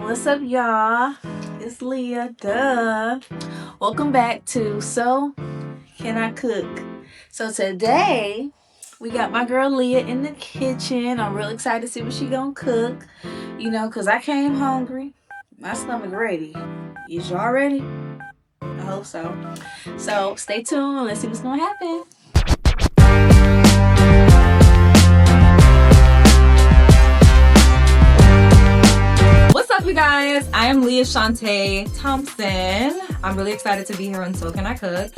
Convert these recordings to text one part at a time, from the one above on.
What's up, y'all? It's Leah. Duh. Welcome back to So Can I Cook? So today we got my girl Leah in the kitchen. I'm real excited to see what she gonna cook. Cause I came hungry. My stomach ready. Is y'all ready? I hope so. So stay tuned and let's see what's gonna happen. What's up, you guys? I am Leah Shantae Thompson. I'm really excited to be here on So Can I Cook?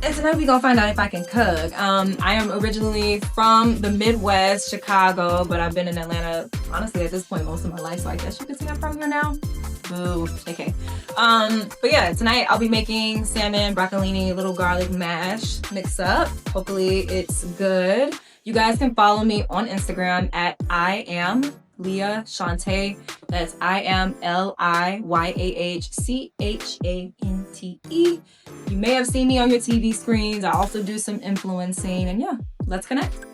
And tonight we're gonna find out if I can cook. I am originally from the Midwest, Chicago, but I've been in Atlanta, honestly, at this point, most of my life, so I guess you could say I'm from here now. Boo. Okay. But yeah, tonight I'll be making salmon, broccolini, little garlic mash mix up. Hopefully it's good. You guys can follow me on Instagram at I am Leah Shantae. That's IamLIYAHCHANTE. You may have seen me on your TV screens. I also do some influencing, and yeah, let's connect.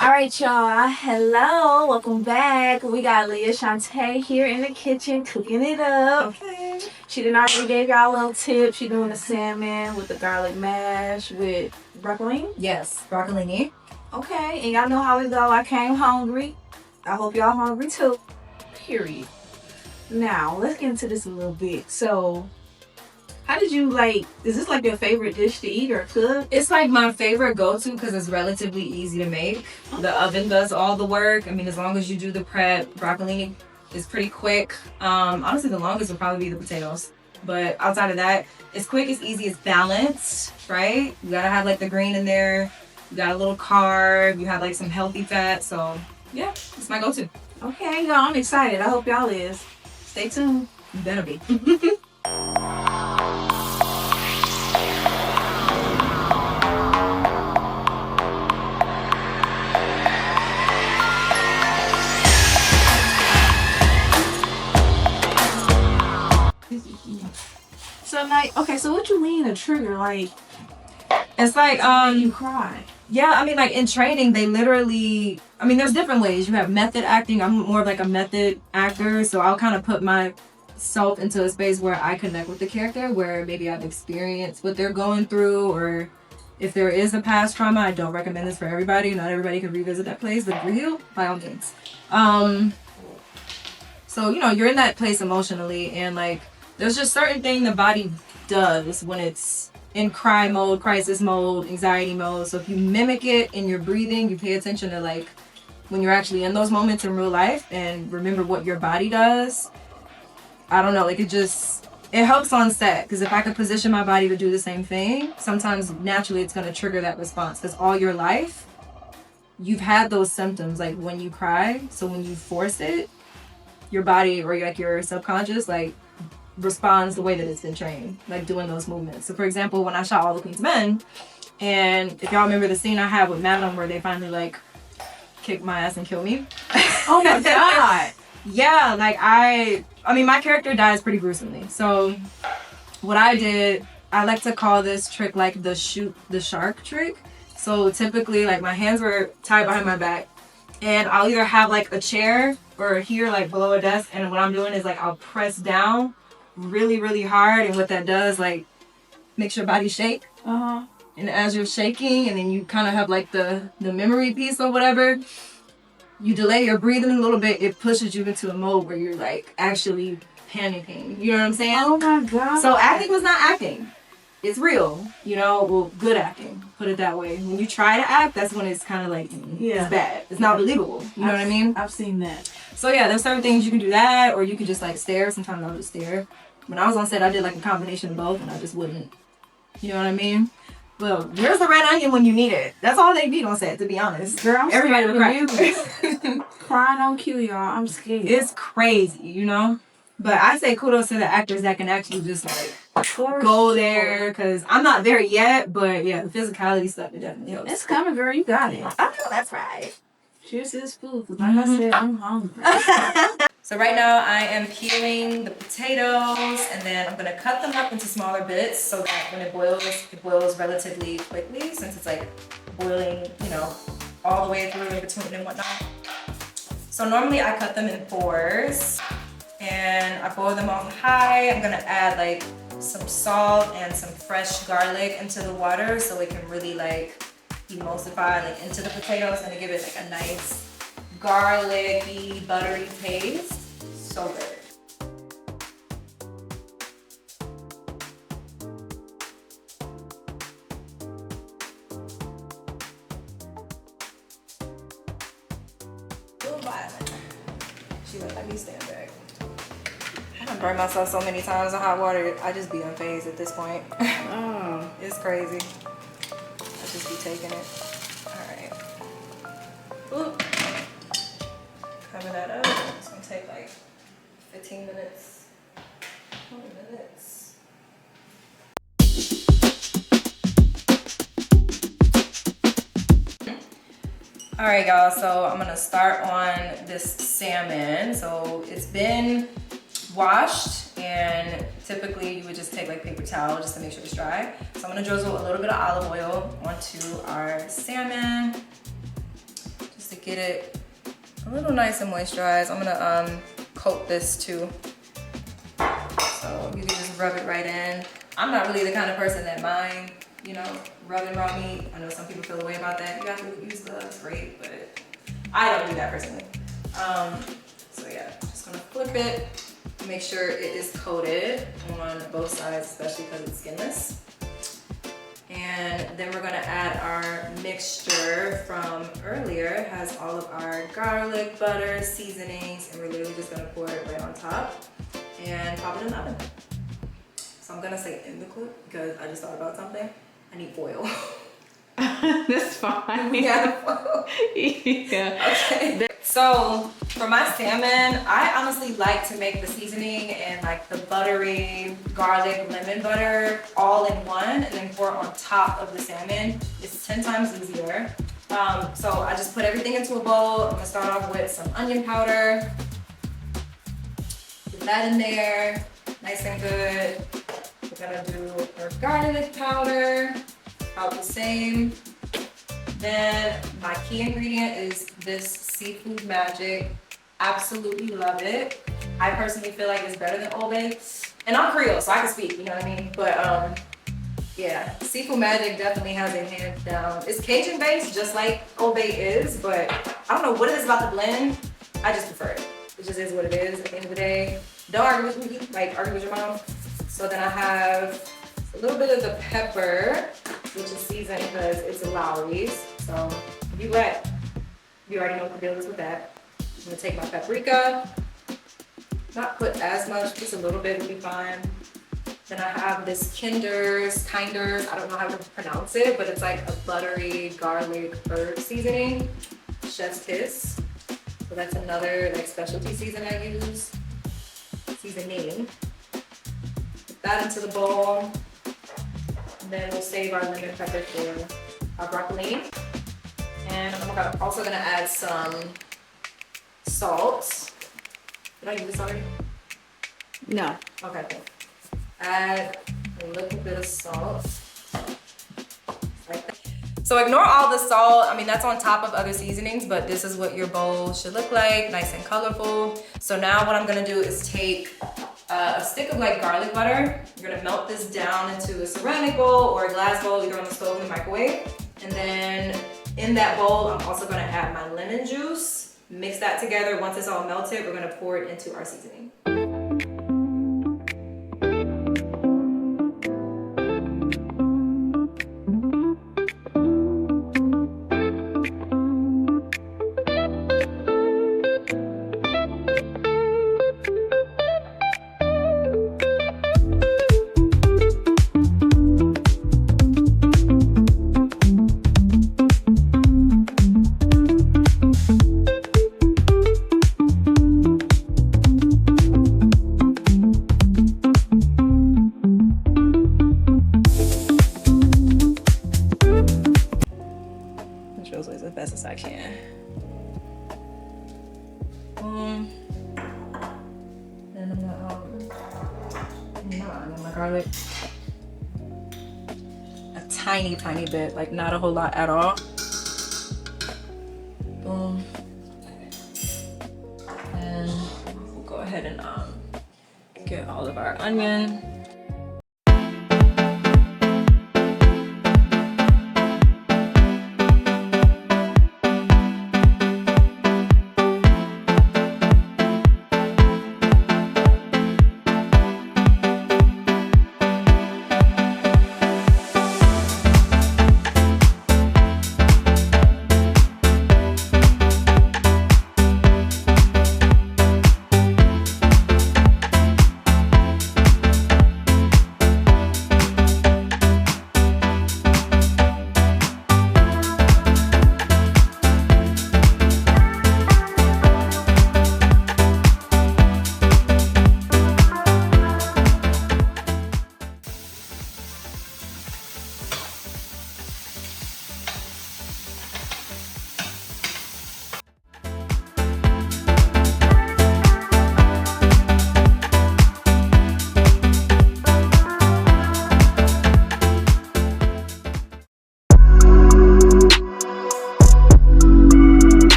All right, y'all. Hello. Welcome back. We got Leah Shantae here in the kitchen cooking it up. Okay. She done already gave y'all a little tip. She doing the salmon with the garlic mash with broccoli. Yes, broccolini. Okay, and y'all know how it go. I came hungry. I hope y'all hungry too. Period. Now, let's get into this a little bit. So, how did you is this like your favorite dish to eat or cook? It's like my favorite go-to because it's relatively easy to make. The oven does all the work. I mean, as long as you do the prep, broccolini is pretty quick. Honestly, the longest would probably be the potatoes. But outside of that, it's quick, it's easy, it's balanced, right? You gotta have like the green in there. You got a little carb. You have like some healthy fat. So yeah, it's my go-to. Okay, y'all, I'm excited. I hope y'all is. Stay tuned. You better be. So, so what you mean a trigger? It's like you cry. Yeah, I mean, like in training, they literally, there's different ways. You have method acting. I'm more of like a method actor, so I'll kind of put myself into a space where I connect with the character, where maybe I've experienced what they're going through, or if there is a past trauma. I don't recommend this for everybody. Not everybody can revisit that place, but for you, by all means. So, you're in that place emotionally, and like, there's just certain thing the body does when it's in cry mode, crisis mode, anxiety mode. So if you mimic it in your breathing, you pay attention to like when you're actually in those moments in real life and remember what your body does. I don't know, like it helps on set, because if I could position my body to do the same thing, sometimes naturally it's going to trigger that response, because all your life you've had those symptoms like when you cry. So when you force it, your body or like your subconscious like responds the way that it's been trained, like doing those movements. So for example, when I shot All the Queen's Men, and if y'all remember the scene I had with Madeline where they finally like kick my ass and kill me. Oh my god. Yeah, like my character dies pretty gruesomely. So what I did, I like to call this trick like the shoot the shark trick. So typically like my hands were tied behind my back, and I'll either have like a chair or here like below a desk, and what I'm doing is like I'll press down really, really hard, and what that does like makes your body shake. And as you're shaking, and then you kind of have like the memory piece or whatever, you delay your breathing a little bit. It pushes you into a mode where you're like actually panicking. You know what I'm saying? Oh my god. So acting was not acting. It's real. Well, good acting. Put it that way. When you try to act, that's when it's kind of like it's bad. It's not believable. You know what I mean? I've seen that. So yeah, there's certain things you can do that, or you can just like stare. Sometimes I'll just stare. When I was on set, I did like a combination of both, and I just wouldn't. You know what I mean? Well, where's the red onion when you need it? That's all they need on set, to be honest. Girl, I'm everybody would cry. Crying on cue, y'all. I'm scared. It's crazy, But I say kudos to the actors that can actually just like go there, because I'm not there yet, but yeah, the physicality stuff, it definitely helps. It's coming, girl. You got it. I know that's right. Cheers to this food, because like I said, I'm hungry. So right now I am peeling the potatoes, and then I'm gonna cut them up into smaller bits so that when it boils relatively quickly, since it's like boiling, all the way through in between and whatnot. So normally I cut them in fours. and I boil them on high. I'm gonna add like some salt and some fresh garlic into the water so it can really like emulsify like into the potatoes and to give it like a nice garlicky, buttery taste. So good. She like, I need to stand back. I done burned myself so many times in hot water, I just be unfazed at this point. Oh. It's crazy. I just be taking it. Alright. Oop. Cover that up. It's gonna take like 15 minutes. 20 minutes. All right, y'all, so I'm gonna start on this salmon. So it's been washed, and typically you would just take like paper towel just to make sure it's dry. So I'm gonna drizzle a little bit of olive oil onto our salmon just to get it a little nice and moisturized. I'm gonna coat this too. So you can just rub it right in. I'm not really the kind of person that mind, you know, rubbing raw meat. I know some people feel the way about that. You have to use gloves, great, but I don't do that personally. So yeah, just gonna flip it, make sure it is coated on both sides, especially because it's skinless. And then we're gonna add our mixture from earlier. It has all of our garlic, butter, seasonings, and we're literally just gonna pour it right on top and pop it in the oven. So I'm gonna say in the clip because I just thought about something. I need foil. That's fine. Yeah, foil. Yeah. Okay. So for my salmon, I honestly like to make the seasoning and like the buttery garlic lemon butter all in one and then pour it on top of the salmon. It's 10 times easier. So I just put everything into a bowl. I'm gonna start off with some onion powder. Get that in there, nice and good. We're gonna do our garlic powder, about the same. Then my key ingredient is this Seafood Magic. Absolutely love it. I personally feel like it's better than Old Bay. And I'm Creole, so I can speak, you know what I mean? But yeah, Seafood Magic definitely has it hands down. It's Cajun based, just like Old Bay is, but I don't know what it is about the blend. I just prefer it. It just is what it is at the end of the day. Don't argue with me, like argue with your mom. So then I have a little bit of the pepper, which is seasoned because it's a Lowry's. So you already know what the deal is with that. I'm gonna take my paprika, not put as much, just a little bit would be fine. Then I have this Kinder's, I don't know how to pronounce it, but it's like a buttery garlic herb seasoning, Chef's Kiss. So that's another like specialty season I use, seasoning. Put that into the bowl. And then we'll save our lemon pepper for our broccoli. And I'm also gonna add some salt. Did I use this already? No. Okay, cool. Add a little bit of salt. Like that. So ignore all the salt. I mean, that's on top of other seasonings, but this is what your bowl should look like, nice and colorful. So now what I'm gonna do is take a stick of like garlic butter. You're gonna melt this down into a ceramic bowl or a glass bowl, either on the stove or the microwave. And then in that bowl, I'm also gonna add my lemon juice. Mix that together. Once it's all melted, we're gonna pour it into our seasoning. As best as I can. And I'm gonna my garlic a tiny bit, like not a whole lot at all. Boom. And we'll go ahead and Get all of our onion.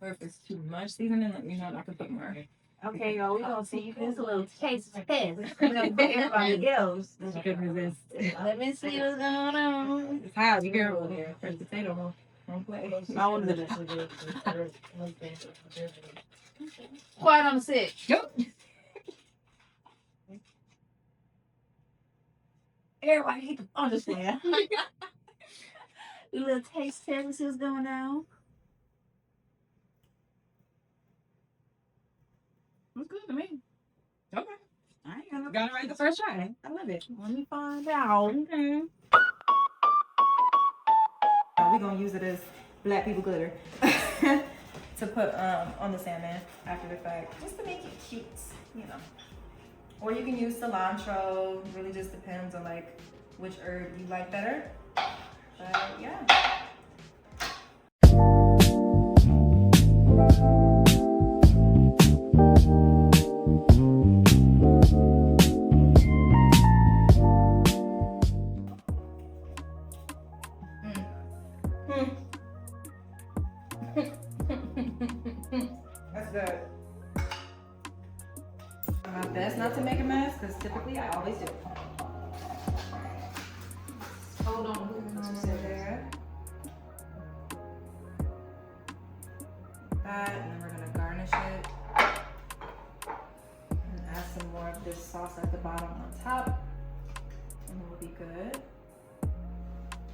If it's too much seasoning, let me know and I can put more. Okay, y'all, we gonna see if it's a little taste test. For everybody else. You could resist. Let me see what's going on. It's hot. Be careful here. First potato. Don't play. I want to quiet on the set. Yep. Everybody hit the understand. A little taste test is going on. Looks good to me. Okay. I ain't gonna Got it right the first try. I love it. Let me find out. Okay. We're gonna use it as black people glitter to put on the salmon after the fact, just to make it cute, you know. Or you can use cilantro. Really just depends on like which herb you like better. But yeah. That's good. My best not to make a mess, because typically I always do. Hold on. There. That, and then we're gonna garnish it. And add some more of this sauce at the bottom on top. And we'll be good.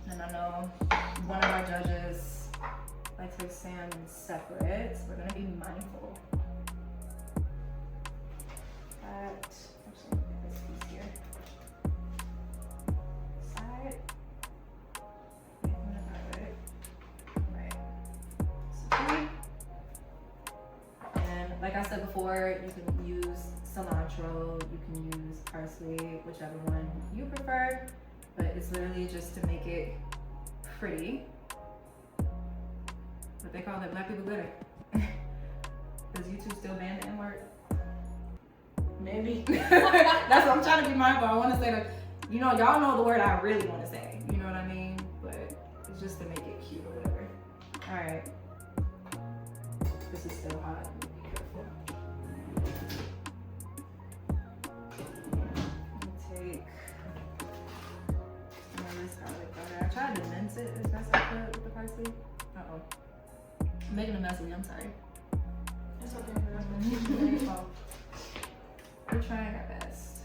And I know one of our judges likes her salmon separate, so we're gonna be mindful. That, actually, this piece here. Side. Yeah, I'm gonna grab it. Right. So, and like I said before, you can use cilantro, you can use parsley, whichever one you prefer, but it's literally just to make it pretty. But they call it black people glitter. Does YouTube still ban the N-word? Maybe. That's what I'm trying to be mindful. I want to say that, you know, y'all know the word I really want to say. You know what I mean? But it's just to make it cute or whatever. All right. This is still hot. Be careful. Take some of this garlic butter. I tried to mince it as best I could with the parsley. Uh-oh. I'm making a mess of you. I'm sorry. It's okay, girl. We're trying our best.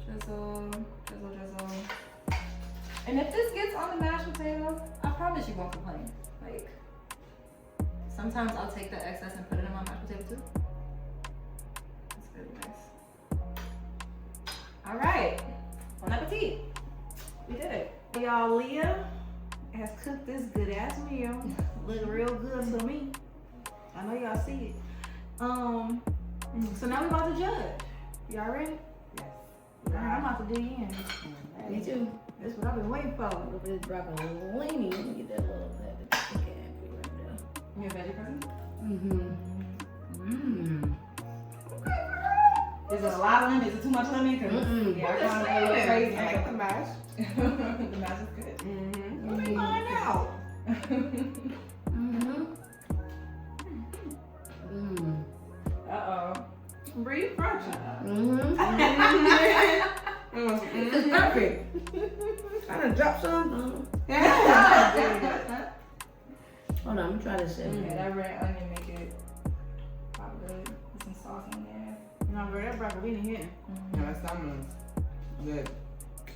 Drizzle, drizzle, drizzle. And if this gets on the mashed potato, I promise you won't complain. Like, sometimes I'll take the excess and put it in my mashed potato too. It's really nice. All right, bon appetit. We did it. Y'all, Leah has cooked this good ass meal. Look real good to me. I know y'all see it. So now we're about to judge. Y'all ready? Yes. Alright, I'm about to do you in. Me too. That's what I've been waiting for. Look at this broccolini. Let me get that little bit of chicken right there. You a veggie person? Mm-hmm. Mmm. Is it a lot of lemon? Is it too much lemon? Mm-mm. Yeah, I kind of go crazy. I like the mash. The mash is good. Mm-hmm. Let me find out. Mm-hmm. Mm. Uh-oh. Breathe fresh. Mm-hmm. Mm-hmm. It's perfect. I done dropped some. Hold on, I'm trying to say. Yeah, that red onion make it pop good. Put some sauce in there. No, girl, that broccolini here. No, that salmon's good.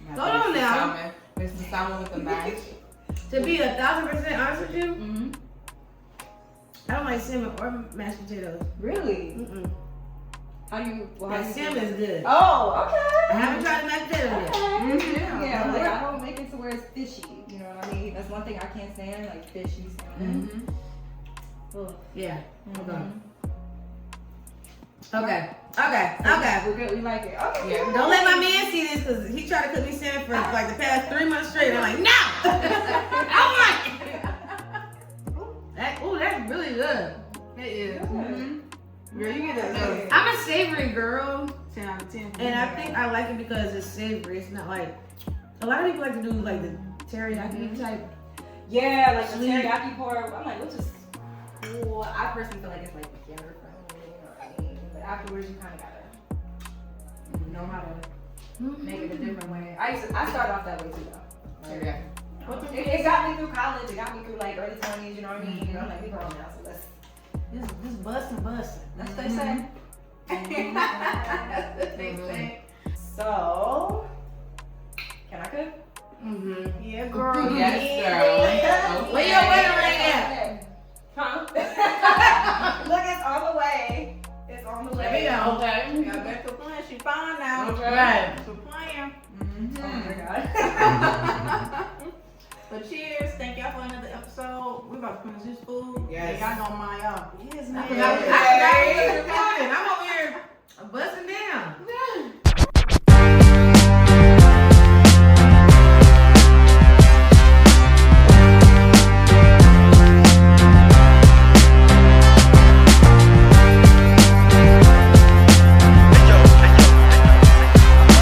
Hold on now. Salmon. Mix the salmon with the mash. To be 1,000% honest with you, Mm-hmm. I don't like salmon or mashed potatoes. Really? Mm-mm. How do you? Well, how That do you salmon is good. Oh, I okay. haven't tried the mashed potatoes yet. Mm-hmm. Yeah, like I don't make it to where it's fishy. You know what I mean? That's one thing I can't stand, like fishy salmon. Mm-hmm. Ugh. Yeah. Okay. Mhm. Okay. We're good. We like it. Okay. Yeah. Don't let my man see this because he tried to cook me salmon for like the past 3 months straight. I'm like, no! I want it! That's really good. It is. Mhm. Girl, you get that. I'm a savory girl, 10 out of 10. and I think I like it because it's savory. It's not like a lot of people like to do like the teriyaki type. Yeah, like the Sweet. teriyaki pork. I'm like, we'll just. Well, I personally feel like it's like beginner friendly, you know what I mean? But afterwards, you kind of gotta know how to make it a different way. I started off that way too, though. Like, Yeah. it got me through college. It got me through like early 20s. You know what I mean? I'm like, we grown now, so let's. Just busting. That's what they say. That's what they say. So, can I cook? Mm-hmm. Yeah, girl. Yes, girl. Where your wedding ring at? Huh? Look, it's on the way. It's on the way. There we go. Okay. Got back to plan. She fine now. Right.